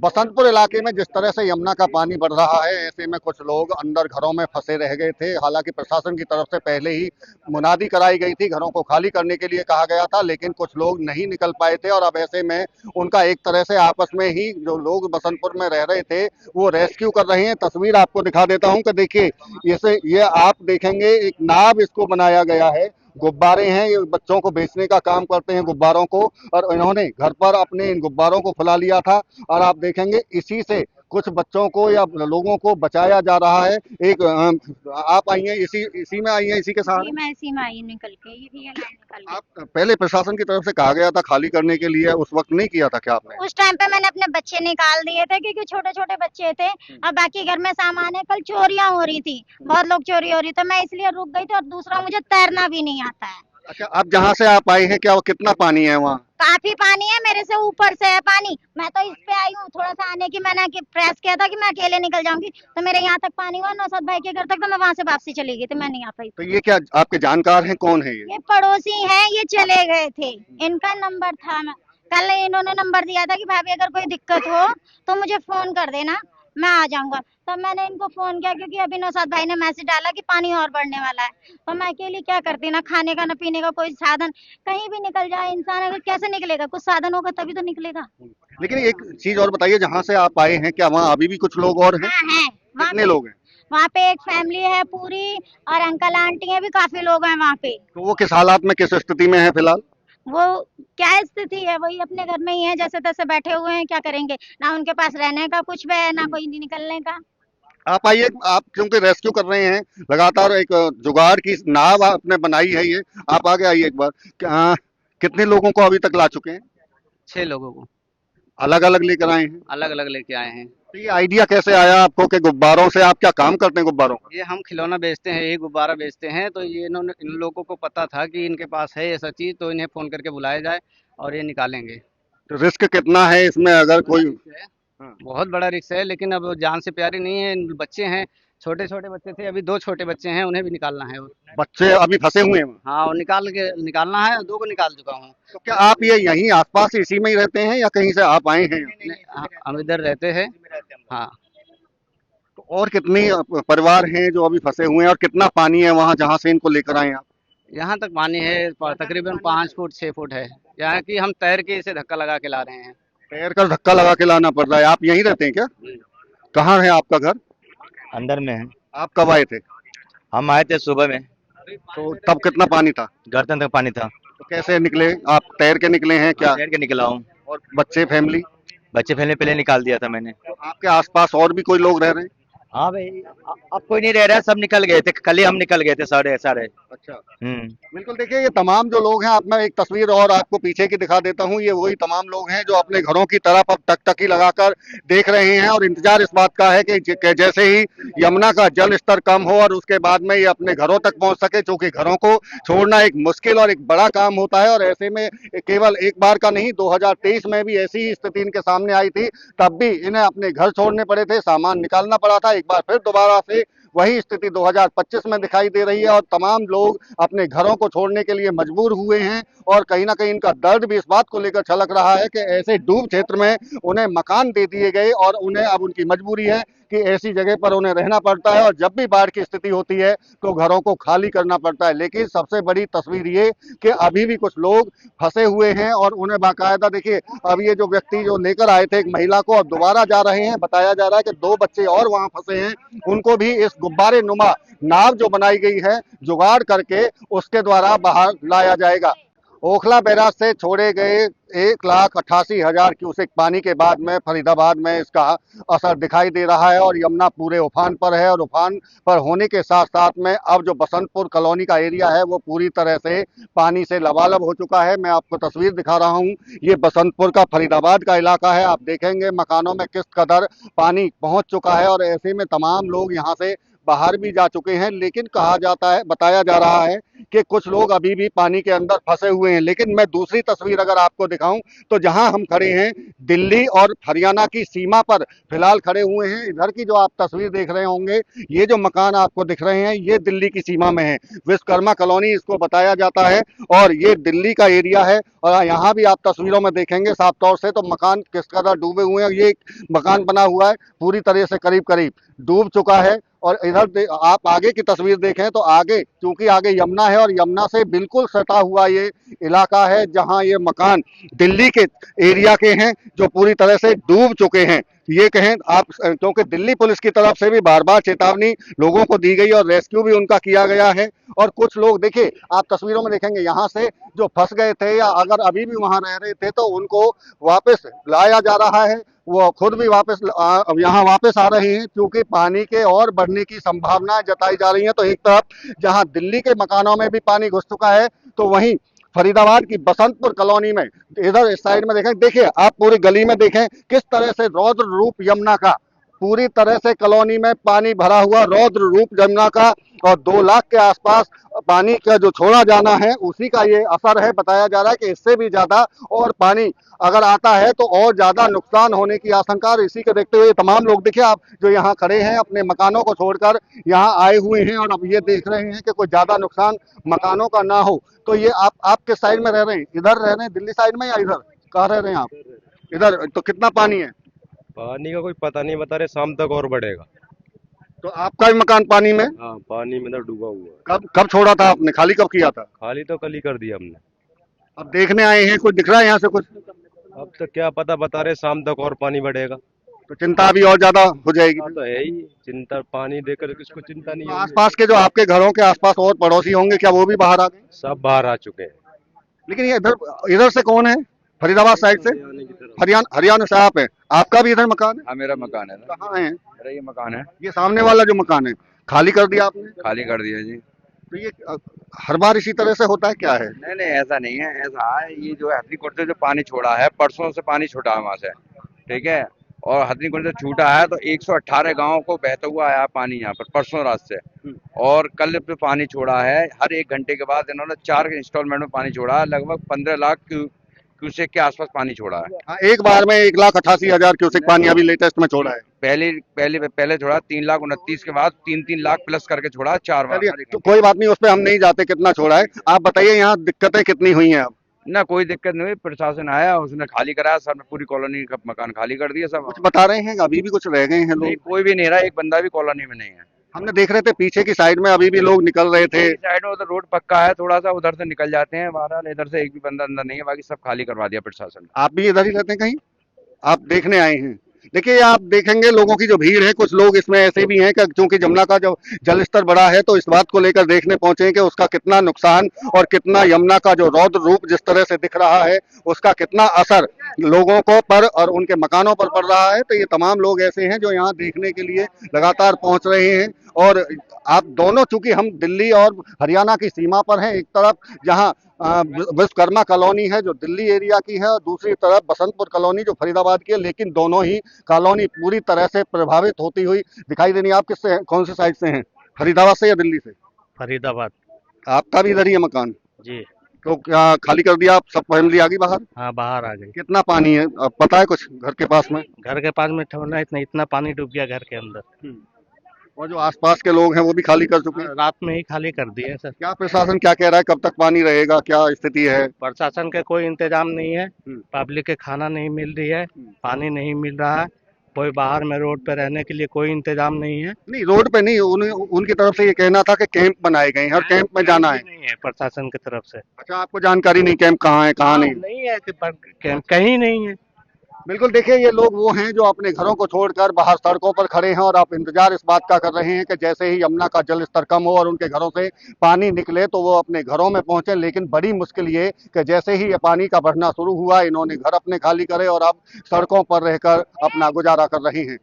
बसंतपुर इलाके में जिस तरह से यमुना का पानी बढ़ रहा है, ऐसे में कुछ लोग अंदर घरों में फंसे रह गए थे। हालांकि प्रशासन की तरफ से पहले ही मुनादी कराई गई थी, घरों को खाली करने के लिए कहा गया था, लेकिन कुछ लोग नहीं निकल पाए थे और अब ऐसे में उनका एक तरह से आपस में ही जो लोग बसंतपुर में रह रहे थे वो रेस्क्यू कर रहे हैं। तस्वीर आपको दिखा देता हूं कि देखिए, ये आप देखेंगे एक नाव इसको बनाया गया है, गुब्बारे हैं, ये बच्चों को बेचने का काम करते हैं गुब्बारों को, और इन्होंने घर पर अपने इन गुब्बारों को फुला लिया था और आप देखेंगे इसी से कुछ बच्चों को या लोगों को बचाया जा रहा है। एक आप आई हैं इसी इसी में आई हैं, इसी के साथ जी, मैं इसी में आई निकल के, ये लाइन निकल गई। आप पहले प्रशासन की तरफ से कहा गया था खाली करने के लिए, उस वक्त नहीं किया था क्या आपने? उस टाइम पे मैंने अपने बच्चे निकाल दिए थे क्योंकि छोटे छोटे बच्चे थे और बाकी घर में सामान है। कल चोरियां हो रही थी, बहुत लोग चोरी हो रही थी, मैं इसलिए रुक गई थी। और दूसरा, मुझे तैरना भी नहीं आता है। अच्छा, आप जहाँ से आप आए हैं क्या वो कितना पानी है वहाँ? काफी पानी है, मेरे से ऊपर से है पानी। मैं तो इस पे आई हूँ थोड़ा सा आने की, मैंने प्रयास किया था कि मैं अकेले निकल जाऊंगी, तो मेरे यहाँ तक पानी हुआ नौसद भाई के घर तक, तो मैं वहां से वापसी चली गई, तो मैं नहीं आ पाई। तो ये क्या आपके जानकार हैं, कौन है ये? ये पड़ोसी हैं, ये चले गए थे, इनका नंबर था। कल इन्होंने नंबर दिया था कि भाभी अगर कोई दिक्कत हो तो मुझे फोन कर देना, मैं आ जाऊंगा। तब मैंने इनको फोन किया क्योंकि अभी नौशाद भाई ने मैसेज डाला कि पानी और बढ़ने वाला है। तो मैं अकेली क्या करती, ना खाने का ना पीने का कोई साधन। कहीं भी निकल जाए इंसान, अगर कैसे निकलेगा, कुछ साधन होगा तभी तो निकलेगा। लेकिन एक चीज और बताइए, जहाँ से आप आए हैं क्या वहाँ अभी भी कुछ लोग और हैं? हाँ है, कितने लोग हैं? वहाँ पे एक फैमिली है पूरी, और अंकल आंटी है भी, काफी लोग हैं वहाँ पे। तो वो किस हालात में, किस स्थिति में है फिलहाल? वो क्या स्थिति है, वही अपने घर में ही है, जैसे तैसे बैठे हुए हैं, क्या करेंगे, ना उनके पास रहने का कुछ भी है, ना कोई निकलने का। आप आइए, आप क्योंकि रेस्क्यू कर रहे हैं लगातार, एक जुगाड़ की नाव आपने बनाई है ये, आप आगे आइए एक बार। कितने लोगों को अभी तक ला चुके हैं? 6 लोगों को अलग अलग लेकर आए हैं? अलग अलग लेके आए हैं। तो ये आइडिया कैसे आया आपको कि गुब्बारों से, आप क्या काम करते हैं गुब्बारों का? ये हम खिलौना बेचते हैं, यही गुब्बारा बेचते हैं। तो ये इन्होंने, इन लोगों को पता था कि इनके पास है ऐसा चीज, तो इन्हें फोन करके बुलाया जाए और ये निकालेंगे। तो रिस्क कितना है इसमें, अगर बड़ा कोई? रिक्स है, हाँ। बहुत बड़ा रिक्स है, लेकिन अब जान से प्यारी नहीं है। बच्चे हैं, छोटे छोटे बच्चे थे, अभी 2 छोटे बच्चे हैं, उन्हें भी निकालना है। बच्चे अभी फंसे हुए हैं वहाँ? हाँ, और निकालना है, 2 को निकाल चुका हूँ। तो क्या आप ये यहीं आसपास इसी में ही रहते हैं या कहीं से आप आए हैं? हम इधर रहते हैं। हाँ, तो और कितनी परिवार हैं जो अभी फंसे हुए हैं, और कितना पानी है वहाँ जहाँ से इनको लेकर आए आप? यहाँ तक पानी है, तकरीबन 5 फुट 6 फुट है। यहाँ की हम तैर के इसे धक्का लगा के ला रहे हैं। पैर कर धक्का लगा के लाना पड़ रहा है। आप यहीं रहते हैं क्या? कहाँ है आपका घर? अंदर में है। आप कब आए थे? हम आए थे सुबह में। तो तब कितना पानी था? गर्दन तक पानी था। तो कैसे निकले आप, तैर के निकले हैं क्या? तैर के निकला हूँ। और बच्चे, फैमिली? बच्चे फैलने पहले निकाल दिया था मैंने। तो आपके आसपास और भी कोई लोग रह रहे हैं? हाँ भाई, अब कोई नहीं रह रहा, सब निकल गए थे, कल ही हम निकल गए थे साढ़े साढ़े। अच्छा, हम्म। बिल्कुल। देखिए, ये तमाम जो लोग हैं, आप, मैं एक तस्वीर और आपको पीछे की दिखा देता हूँ, ये वही तमाम लोग हैं जो अपने घरों की तरफ अब टकटकी लगाकर देख रहे हैं और इंतजार इस बात का है कि जैसे ही यमुना का जल स्तर कम हो और उसके बाद में ये अपने घरों तक पहुंच सके, क्योंकि घरों को छोड़ना एक मुश्किल और एक बड़ा काम होता है। और ऐसे में केवल एक बार का नहीं, 2023 में भी ऐसी ही स्थिति इनके सामने आई थी, तब भी इन्हें अपने घर छोड़ने पड़े थे, सामान निकालना पड़ा था। एक बार फिर दोबारा से वही स्थिति 2025 में दिखाई दे रही है और तमाम लोग अपने घरों को छोड़ने के लिए मजबूर हुए हैं। और कहीं ना कहीं इनका दर्द भी इस बात को लेकर छलक रहा है कि ऐसे डूब क्षेत्र में उन्हें मकान दे दिए गए और उन्हें अब उनकी मजबूरी है कि ऐसी जगह पर उन्हें रहना पड़ता है, और जब भी बाढ़ की स्थिति होती है तो घरों को खाली करना पड़ता है। लेकिन सबसे बड़ी तस्वीर ये कि अभी भी कुछ लोग फंसे हुए हैं और उन्हें बाकायदा, देखिए, अब ये जो व्यक्ति जो लेकर आए थे एक महिला को, अब दोबारा जा रहे हैं। बताया जा रहा है कि 2 बच्चे और वहां फंसे हैं, उनको भी इस गुब्बारे नुमा नाव जो बनाई गई है जुगाड़ करके उसके द्वारा बाहर लाया जाएगा। ओखला बैराज से छोड़े गए 1,88,000 क्यूसेक पानी के बाद में फरीदाबाद में इसका असर दिखाई दे रहा है और यमुना पूरे उफान पर है। और उफान पर होने के साथ साथ में अब जो बसंतपुर कॉलोनी का एरिया है वो पूरी तरह से पानी से लबालब हो चुका है। मैं आपको तस्वीर दिखा रहा हूँ, ये बसंतपुर का फरीदाबाद का इलाका है। आप देखेंगे मकानों में किस कदर पानी पहुंच चुका है और ऐसे में तमाम लोग यहाँ से बाहर भी जा चुके हैं, लेकिन कहा जाता है, बताया जा रहा है कि कुछ लोग अभी भी पानी के अंदर फंसे हुए हैं। लेकिन मैं दूसरी तस्वीर अगर आपको दिखाऊं तो जहां हम खड़े हैं दिल्ली और हरियाणा की सीमा पर फिलहाल खड़े हुए हैं। इधर की जो आप तस्वीर देख रहे होंगे, ये जो मकान आपको दिख रहे हैं ये दिल्ली की सीमा में है, विश्वकर्मा कॉलोनी इसको बताया जाता है और ये दिल्ली का एरिया है। और यहाँ भी आप तस्वीरों में देखेंगे साफ तौर से तो मकान किस कदर डूबे हुए हैं। ये मकान बना हुआ है पूरी तरह से करीब करीब डूब चुका है। और इधर आप आगे की तस्वीर देखें तो आगे, क्योंकि आगे यमुना है और यमुना से बिल्कुल सटा हुआ ये इलाका है जहां ये मकान दिल्ली के एरिया के हैं जो पूरी तरह से डूब चुके हैं। ये कहें आप, क्योंकि दिल्ली पुलिस की तरफ से भी बार बार चेतावनी लोगों को दी गई और रेस्क्यू भी उनका किया गया है। और कुछ लोग देखिए, आप तस्वीरों में देखेंगे यहाँ से जो फंस गए थे या अगर अभी भी वहां रह रहे थे तो उनको वापस लाया जा रहा है। वो खुद भी वापस यहाँ वापस आ रहे हैं क्योंकि पानी के और बढ़ने की संभावनाएं जताई जा रही हैं। तो एक तरफ जहां दिल्ली के मकानों में भी पानी घुस चुका है तो वहीं फरीदाबाद की बसंतपुर कॉलोनी में इधर इस साइड में देखें, देखिए आप पूरी गली में देखें किस तरह से रौद्र रूप यमुना का, पूरी तरह से कॉलोनी में पानी भरा हुआ रौद्र रूप यमुना का। और 2 लाख के आसपास पानी का जो छोड़ा जाना है उसी का ये असर है। बताया जा रहा है कि इससे भी ज्यादा और पानी अगर आता है तो और ज्यादा नुकसान होने की आशंका। और इसी को देखते हुए तमाम लोग देखिए आप जो यहाँ खड़े हैं अपने मकानों को छोड़कर यहाँ आए हुए हैं और अब ये देख रहे हैं कि कोई ज्यादा नुकसान मकानों का ना हो। तो ये आप किस साइड में रह रहे हैं? इधर रह रहे हैं दिल्ली साइड में या इधर? कहाँ रह रहे हैं आप? इधर। तो कितना पानी है? पानी का कोई पता नहीं बता रहे, शाम तक और बढ़ेगा। तो आपका भी मकान पानी में? हाँ, पानी में तो डूबा हुआ है। कब कब छोड़ा था आपने? खाली कब किया था? खाली तो कल ही कर दिया हमने। अब देखने आए हैं, कुछ दिख रहा है यहाँ से कुछ? अब तो क्या पता बता रहे, शाम तक और पानी बढ़ेगा। तो चिंता भी और ज्यादा हो जाएगी। हाँ, तो है ही चिंता, पानी देखकर किसको चिंता नहीं तो होगी। आसपास के जो आपके घरों के आसपास और पड़ोसी होंगे, क्या वो भी बाहर आ गए? सब बाहर आ चुके हैं। लेकिन ये इधर से कौन है? फरीदाबाद साइड से? हरियाणा से आप है? आपका भी इधर मकान है? हाँ, मेरा मकान है ना। कहाँ है? मेरा ये मकान है, ये सामने वाला जो मकान है खाली कर दिया आपने? खाली कर दिया जी। तो ये हर बार इसी तरह से होता है क्या है? नहीं नहीं, ऐसा नहीं है, ऐसा है ये जो हथनीकुंड से जो पानी छोड़ा है, परसों से पानी छूटा है वहां से, ठीक है। और हथनीकुंड से छूटा है तो 118 गांवों को बहता हुआ आया पानी यहाँ पर परसों रात से। और कल पे पानी छोड़ा है, हर 1 घंटे के बाद इन्होंने 4 इंस्टॉलमेंट में पानी छोड़ा है। लगभग 15 लाख क्यूसेक के आसपास पानी छोड़ा है। हाँ, एक बार में 1,88,000 क्यूसेक पानी अभी लेटेस्ट में छोड़ा है। पहले छोड़ा 3,29,000 के बाद 3 लाख प्लस करके छोड़ा 4 बार। चलिए, तो कोई बात नहीं, उस पर हम नहीं जाते कितना छोड़ा है। आप बताइए यहाँ दिक्कतें कितनी हुई हैं अब? ना कोई दिक्कत नहीं हुई, प्रशासन आया, उसने खाली कराया, सब ने पूरी कॉलोनी का मकान खाली कर दिया सब। कुछ बता रहे हैं अभी भी कुछ रह गए हैं नहीं, लोग? कोई भी नहीं रहा, एक बंदा भी कॉलोनी में नहीं है। हमने देख रहे थे पीछे की साइड में अभी भी लोग निकल रहे थे। साइड में उधर रोड पक्का है, थोड़ा सा उधर से निकल जाते हैं। बहरहाल इधर से एक भी बंदा अंदर नहीं है, बाकी सब खाली करवा दिया प्रशासन ने। आप भी इधर ही रहते हैं कहीं? आप देखने आए हैं? देखिए, आप देखेंगे लोगों की जो भीड़ है, कुछ लोग इसमें ऐसे भी हैं कि क्योंकि जमुना का जो जल स्तर बढ़ा है तो इस बात को लेकर देखने पहुंचे हैं कि उसका कितना नुकसान और कितना यमुना का जो रौद्र रूप जिस तरह से दिख रहा है उसका कितना असर लोगों को पर और उनके मकानों पर पड़ रहा है। तो ये तमाम लोग ऐसे हैं जो यहाँ देखने के लिए लगातार पहुंच रहे हैं। और आप दोनों, चूंकि हम दिल्ली और हरियाणा की सीमा पर हैं, एक तरफ जहाँ विश्वकर्मा कॉलोनी है जो दिल्ली एरिया की है और दूसरी तरफ बसंतपुर कॉलोनी जो फरीदाबाद की है, लेकिन दोनों ही कॉलोनी पूरी तरह से प्रभावित होती हुई दिखाई दे रही है। आप किससे, कौन से साइड से हैं? फरीदाबाद से या दिल्ली से? फरीदाबाद। आपका भी इधर ही है मकान? जी। तो क्या खाली कर दिया आप? सब फैमिली आ गई बाहर? हाँ, बाहर आ गई। कितना पानी है अब पता है कुछ घर के पास में? घर के पास में ठंडा इतना पानी डूब गया घर के अंदर। और जो आसपास के लोग हैं वो भी खाली कर चुके हैं? रात में ही खाली कर दिए सर। क्या प्रशासन क्या कह रहा है, कब तक पानी रहेगा, क्या स्थिति है? प्रशासन के कोई इंतजाम नहीं है, पब्लिक के खाना नहीं मिल रही है, पानी नहीं मिल रहा है, कोई बाहर में रोड पे रहने के लिए कोई इंतजाम नहीं है। नहीं, रोड पे नहीं, उनकी तरफ से ये कहना था कि कैंप बनाए गए हैं और कैंप में जाना है। नहीं है प्रशासन की तरफ से। अच्छा, आपको जानकारी नहीं कैंप कहाँ है कहाँ नहीं? नहीं है कि कैंप कहीं नहीं है। बिल्कुल, देखिए ये लोग वो हैं जो अपने घरों को छोड़कर बाहर सड़कों पर खड़े हैं और आप इंतजार इस बात का कर रहे हैं कि जैसे ही यमुना का जल स्तर कम हो और उनके घरों से पानी निकले तो वो अपने घरों में पहुंचे। लेकिन बड़ी मुश्किल ये कि जैसे ही ये पानी का बढ़ना शुरू हुआ, इन्होंने घर अपने खाली करे और अब सड़कों पर रहकर अपना गुजारा कर रहे हैं।